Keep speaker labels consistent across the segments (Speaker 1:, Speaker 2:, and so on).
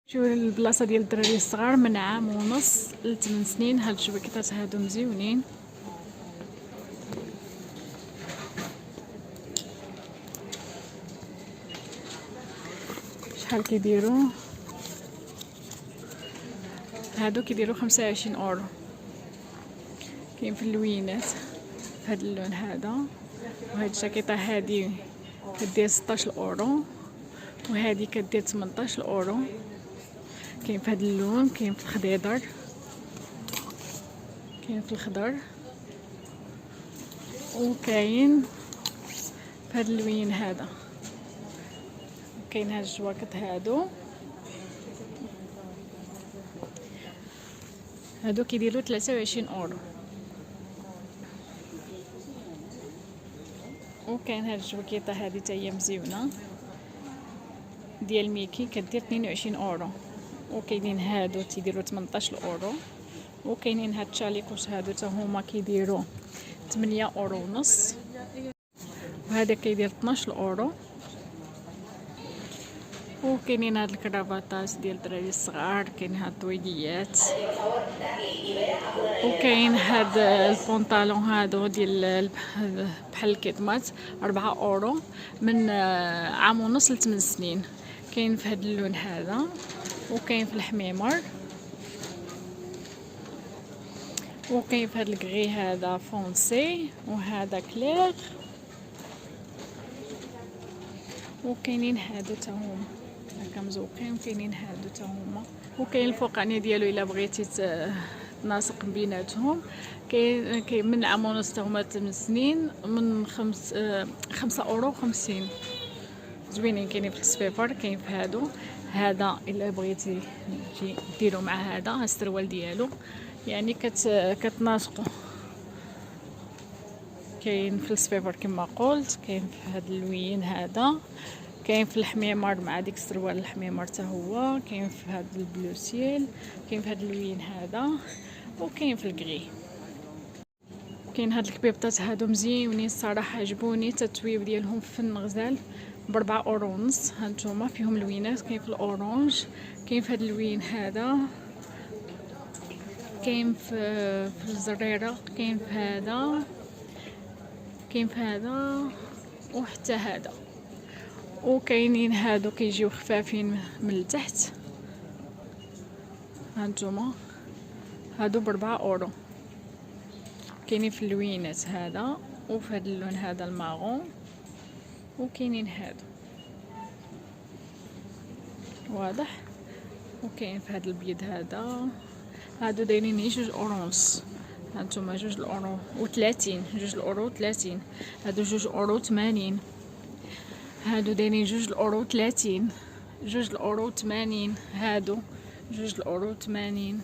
Speaker 1: شوفوا البلاصه ديال الدراري الصغار من عام ونص ل8 سنين. هاد الجويكطات هادو مزيونين. شحال كيديروا هادو؟ كيديروا 25 اورو. كاين في اللوينات هاد اللون هذا. وهاد الجاكيطه هادي كدير 16 اورو، وهادي كدير 18 اورو. كاين في هاد اللون، كاين في الخضيضر، كاين في الخضر، وكاين في هاد اللوين هذا. كاين هاد الجواكط هادو كيديروا 23 اورو. وكاين هاد الجواكيطه هادي تا هي مزيونه ديال ميكي كدير 22 اورو. وكاينين هادو تيديروا 18 اورو. وكاينين هاد التشاليكوش هادو تا هما كيديروا 8 اورو ونص. وهذا كيدير 12 اورو. وكاينين هاد الكرافطات ديال الدراري الصغار، كاين هاد الطويقيات، وكاين هاد البونطالون هادو ديال بحال الكيطمات 4 اورو من عام ونص ل8 سنين. كاين في هاد اللون هذا، وكاين في الحميمر، وكاين في هاد الكغي هذا فونسي، وهذا كلير. وكاينين هادو تا هما هكا مزوقين، وكاينين هادو تا هما. وكاين الفوقاني ديالو الا بغيتي تناسق بيناتهم. كاين من عام ونص تا هما 8 سنين من 5 اورو 50. زوينين. كاينين في السبيبر، كاين في هذا الا بغيتي تجي ديرو مع هذا السروال ديالو، يعني كتناسقوا. كاين في السبيبر كما قلت، كاين في هذا اللوين هذا، كاين في الحميمر مع ديك السروال الحميمر حتى هو، كاين في هذا البلوسيل، كاين في هذا اللوين هذا، وكاين في الكغي. كاين هاد الكبيبطات هادو مزيونين الصراحه، عجبوني التطويب ديالهم فن غزال ب4 اورو ونص. هانتوما فيهم لوينات، كاين في الاورانج، كاين في هاد اللوين هذا، كاين في الزريره، كاين في هذا، كاين في هذا، وحتى هذا. وكاينين هادو كيجيو خفافين من التحت. هانتوما هادو ب4 اورو. كاينين في اللوينات هذا، وفي هذا اللون هذا الماغون، وكاينين هادو واضح. وكاين في هذا البيض هذا. هادو دايرين 2 اورو ونص. هانتوما 2 اورو و30، 2 اورو و30. هادو 2 اورو و80. هادو دايرين 2 اورو و30، 2 اورو و80. هادو 2 اورو و80.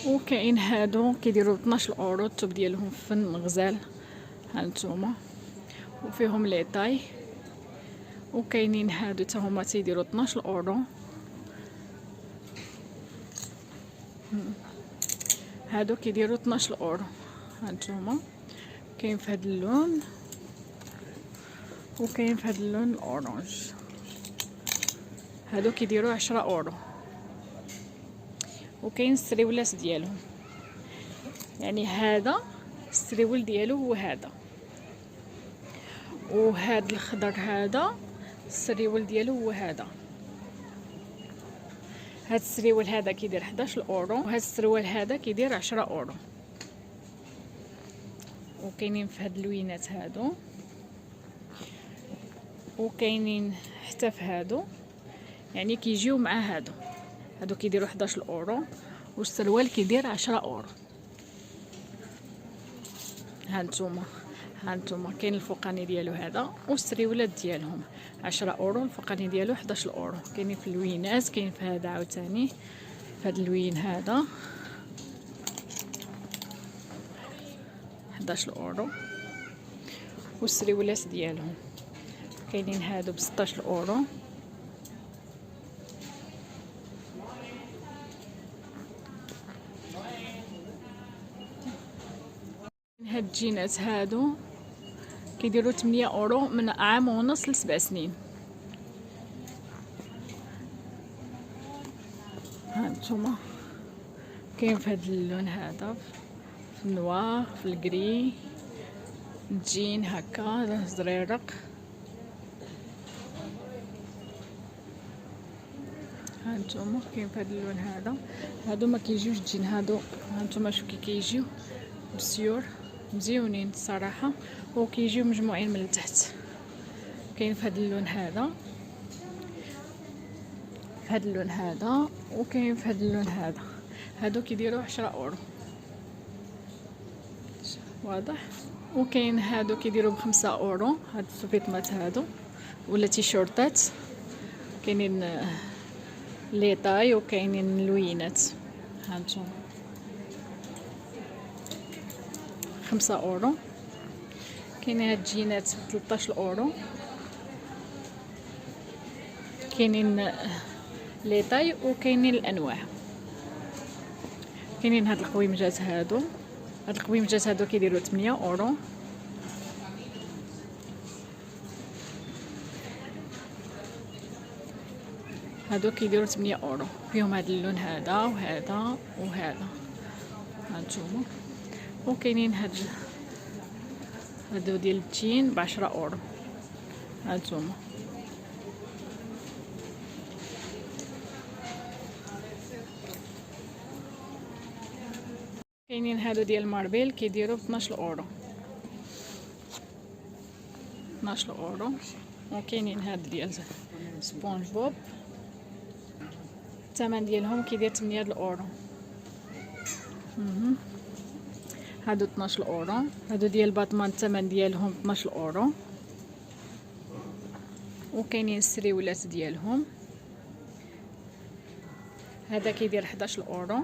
Speaker 1: وكاين هادو كيديروا 12 اورو. التوب ديالهم فن غزال هانتوما، وفيهم لي طاي. وكاينين هادو حتى هما تيديروا 12 اورو. هادو كيديروا 12 اورو هانتوما. كاين في هاد اللون، وكاين في هاد اللون الاورانج. هادو كيديروا 10 اورو. وكاين السريولات ديالهم، يعني هذا السريول ديالو هو هذا، وهاد الخضر هذا السريول ديالو هو هذا. هاد السريول هذا كيدير 11 اورو، وهاد السروال هذا كيدير 10 اورو. وكاينين في هاد اللوينات هادو، وكاينين حتى في هادو، يعني كيجيو مع هادو كيديروا 11 اورو، والسروال كيدير 10 اورو. هانتوما كاين الفوقاني ديالو هذا، والسريولات ديالهم 10 اورو، الفوقاني ديالو 11 اورو. كاينين في اللوينات، كاين في هذا عاوتاني، في هذا اللوين هذا 11 اورو. والسريولات ديالهم كاينين هادو ب 16 اورو. هاد الجينات هادو كيديروا 8 اورو من عام ونص ل7 سنين. ها انتوما كاين في هذا اللون هذا، في النوار، في الكري، جين هكا زريرق. ها انتوما كاين في هذا اللون هذا. هادو ما كيجيوش جين، هادو ها انتوما شوف كي كيجيو بسيور مزيونين الصراحه، وكيجيو مجموعين من التحت. كاين في هذا اللون هذا، في هذا اللون هذا، وكاين في هذا اللون هذا. هادو كيديروا 10 اورو، واضح. وكاين هادو كيديروا ب5 اورو، هاد السوفيتمات هادو ولا تيشورتات. كاينين لي طاي وكاينين اللوينات. هانتوما 5 اورو. كاينين هاد الجينات ب 13 اورو. كاينين لي طاي وكاينين الانواع. كاينين هاد القويمجات هادو، هاد القويمجات هادو كيديروا 8 اورو. هادو كيديروا 8 اورو، فيهم هاد اللون هذا وهذا وهذا. هانتوما وكاينين هادو ديال التين ب10 اورو. هانتوما كاينين هادو ديال ماربيل كيديروا ب 12 اورو، 12 اورو. وكاينين هاد ديال سبونج بوب، الثمن ديالهم كيدير 8 اورو. هادو 12 اورو. هادو ديال باتمان الثمن ديالهم 12 اورو. وكاينين السريولات ديالهم، هذا كيدير 11 اورو،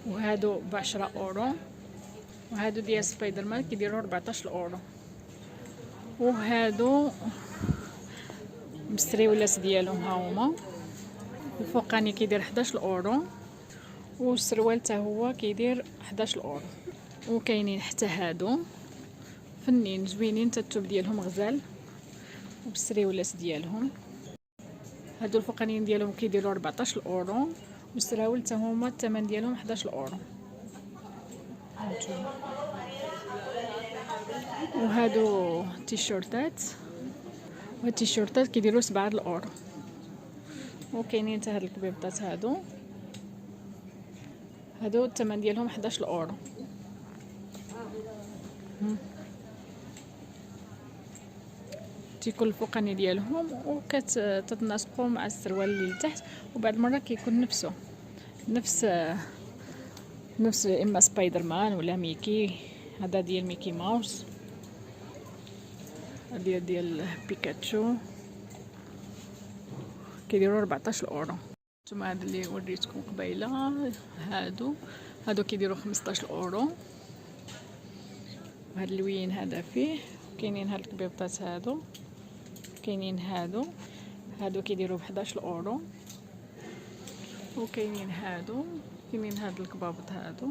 Speaker 1: وهادو ب10 اورو. وهادو ديال سبايدر مان كيديروا 14 اورو. وهادو بالسريولات ديالهم ها هما. الفوقاني كيدير 11 اورو، والسروال حتى هو كيدير 11 اورو. وكاينين حتى هادو فنين زوينين، حتى الثوب ديالهم غزال وبالسريولات ديالهم. هادو الفوقانيين ديالهم كيديروا 14 اورو، والسراول حتى هما الثمن ديالهم 11 اورو. وهادو تيشورتات، وهاد التيشورتات كيديروا 7 اورو. وكاينين حتى هاد الكبيبطات هادو الثمن ديالهم 11 اورو. تيكون الفوقاني ديالهم وكتتناسقوا مع السروال اللي لتحت، وبعد المره كيكون نفس اما سبايدر مان ولا ميكي. هذا ديال ميكي ماوس، ديال بيكاتشو، كيديروا 14 اورو. نتوما هذا اللي وريتكم قبيله، هادو كيديروا 15 اورو. وهذا اللوين هذا فيه. كاينين هاد الكبيبطات هادو، كاينين هادو كيديروا ب11 اورو. وكاينين كاينين هاد الكبابط هادو،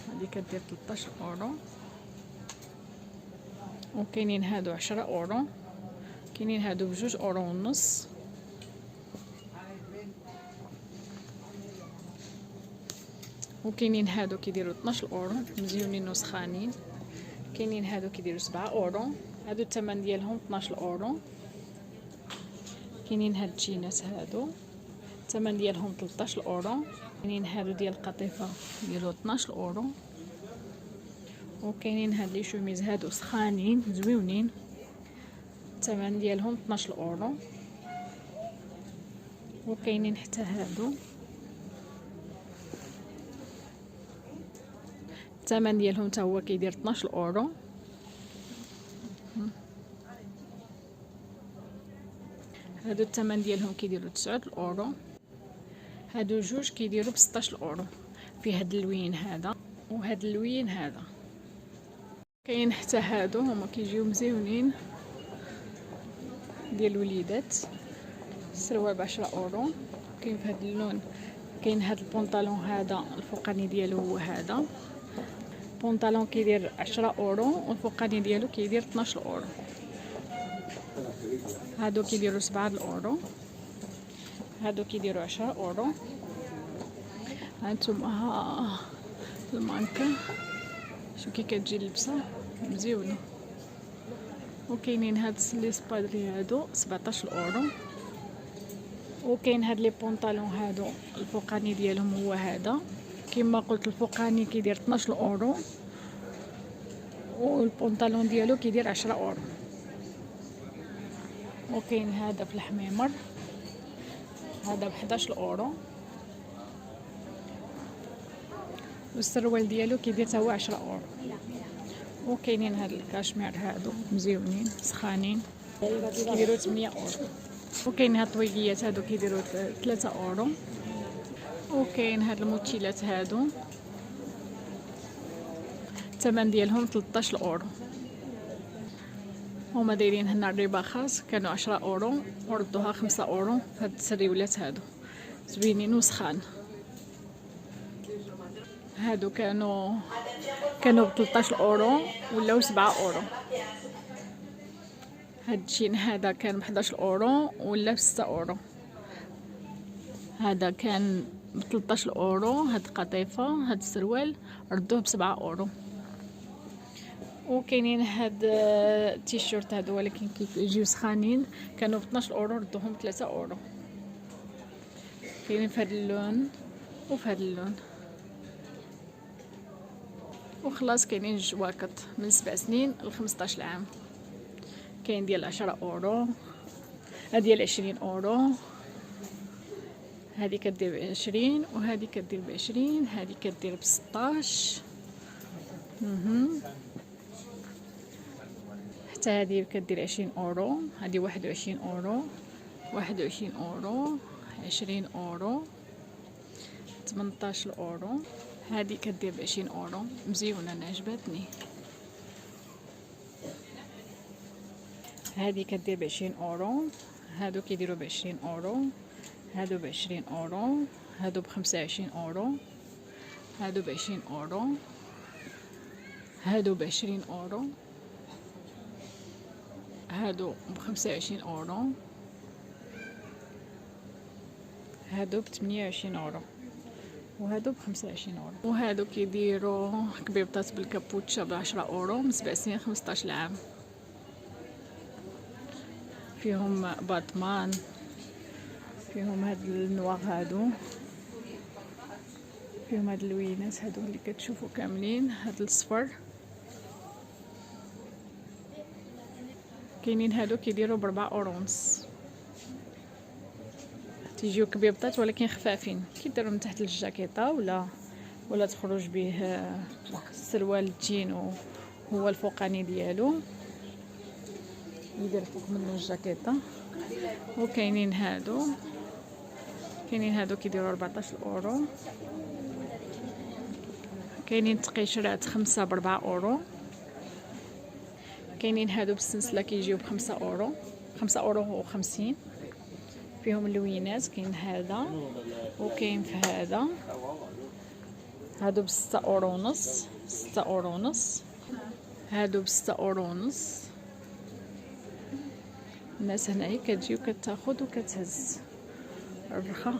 Speaker 1: هادي كدير 13 اورو. وكاينين هادو 10 اورو. كاينين هادو ب2 اورو ونص. وكاينين هادو كيديروا 12 اورو مزيونين وسخانين. كاينين هادو كيديروا 7 اورو، هادو الثمن ديالهم 12 اورو. كاينين هاد الجينات هادو الثمن ديالهم 13 اورو. كاينين هادو ديال القطيفه ديالو 12 اورو. وكاينين هاد لي شوميز هادو سخانين زويونين، الثمن ديالهم 12 اورو. وكاينين حتى هادو الثمن ديالهم حتى هو كيدير 12 اورو. هادو الثمن ديالهم كيديروا 9 اورو. هادو جوج كيديروا ب16 اورو، في هاد اللوين هذا وهاد اللوين هذا. كاين حتى هادو هما كيجيو مزيونين ديال الوليدات، السروال ب10 اورو. كاين في هاد اللون. كاين هاد البونطالون هذا الفوقاني ديالو هو هذا، البونطالون كيدير 10 اورو والفوقاني ديالو كيدير 12 اورو. هادو كيديروا 7 الاورو، هادو كيديروا 10 اورو. هانتوما المانكا شو كي كتجي اللبسه مزيونه. وكاينين هاد لي سبادري هادو 17 اورو. وكاين هاد لي بونطالون هادو الفوقاني ديالهم هو هذا كما قلت، الفوقاني كيدير 12 اورو والبونطالون ديالو كيدير 10 اورو. وكاين هذا في الحميمر هذا ب 11 اورو، والسروال ديالو كيدير حتى هو 10 اورو. وكاينين هاد الكاشمير هادو مزيونين سخانين كيديروا 8 اورو. وكاين هاد الطويقيات هادو كيديروا 3 اورو. وكاين هاد الموتشيلات هادو الثمن ديالهم 13 اورو. هما دايرين هنا الرباخات كانوا 10 اورو وردوها 5 اورو. هاد السريولات هادو زوينين وسخان. هادو كانوا ب 13 اورو ولاو 7 اورو. هاد الجين هذا كان ب 11 اورو ولا ب 6 اورو. هذا كان ب 13 اورو. هاد القطيفه هاد السروال ردوه ب 7 اورو. وكاينين هاد التيشيرت هادو ولكن كيجيو سخانين كانوا ب 12 اورو ردوهم 3 اورو. كاينين في هاد اللون وفي هاد اللون. وخلاص كاينين الجواكط من 7 سنين ل 15 عام. كاين ديال 10 اورو، هادي ديال 20 اورو، هادي كدير ب20 وهادي كدير ب20، هادي كدير ب16. حتى هادي كدير 20 اورو، هادي 21 اورو، 21 اورو، 20 اورو، 18 اورو. هادي كدير ب20 اورو مزيونه انا عجبتني. هادي كدير ب20 اورو. هادو كيديروا ب20 اورو، هادو ب20 اورو، هادو ب25 اورو، هادو ب20 اورو، هادو ب20 اورو، هادو ب25 اورو، هادو ب28 اورو، وهادو ب25 اورو. وهادو كيديروا كبيبطات بالكابوتشا ب10 اورو من 7 سنين 15 عام. فيهم باطمان، فيهم هاد النواغ هادو، فيهم هاد اللوينات هادو اللي كتشوفوا كاملين. هاد الصفر كاينين هادو كيديروا ب4 اورو ونص. تيجيو كبيبطات ولكن خفافين كيديروا من تحت الجاكيطه ولا تخرج به السروال الجين هو الفوقاني ديالو يدير فوق منه الجاكيطه. وكاينين هادو كيديروا 14 اورو. كاينين تقيشرات 5 ب4 اورو. كاينين هادو بالسلسله كيجيو ب5 اورو، 5 اورو و50. فيهم اللوينات كاين هذا وكاين في هذا. هادو ب6 اورو ونص، 6 اورو ونص. هادو ب6 اورو ونص. الناس هنايا كتجي وكتاخد وكتهز الرخا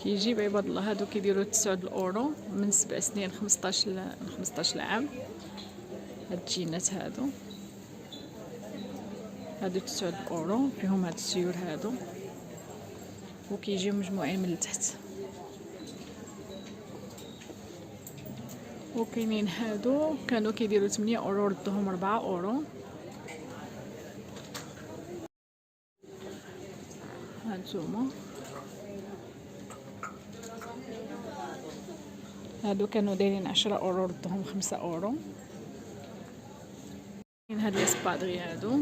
Speaker 1: كيجيب عباد الله. هادو كيديروا 9 اورو من 7 سنين 15 عام. هاد الجينات هادو 9 اورو. فيهم هاد السيور هادو وكيجيو مجموعين من التحت. وكاينين هادو كانوا كيديروا 8 اورو ردوهم 4 اورو. هانتوما هادو كانوا دايرين 10 اورو ردوهم 5 اورو. كاين هاد الاسبادري هادو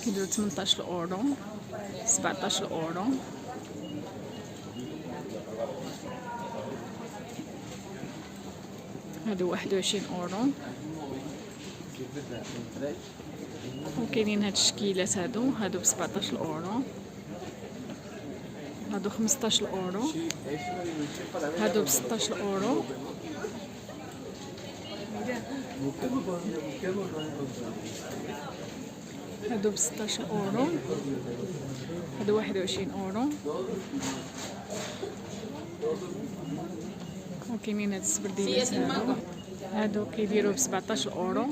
Speaker 1: كيديروا 18 اورو، 17 اورو. هادو 21 اورو. وكاينين هاد الشكيلات هادو ب 17 اورو، هادو 15 اورو، هادو ب 16 اورو. هادو ب16 اورو، هادو 21 اورو. وكاينين هاد السبرديلات هادو كيديروا ب17 اورو.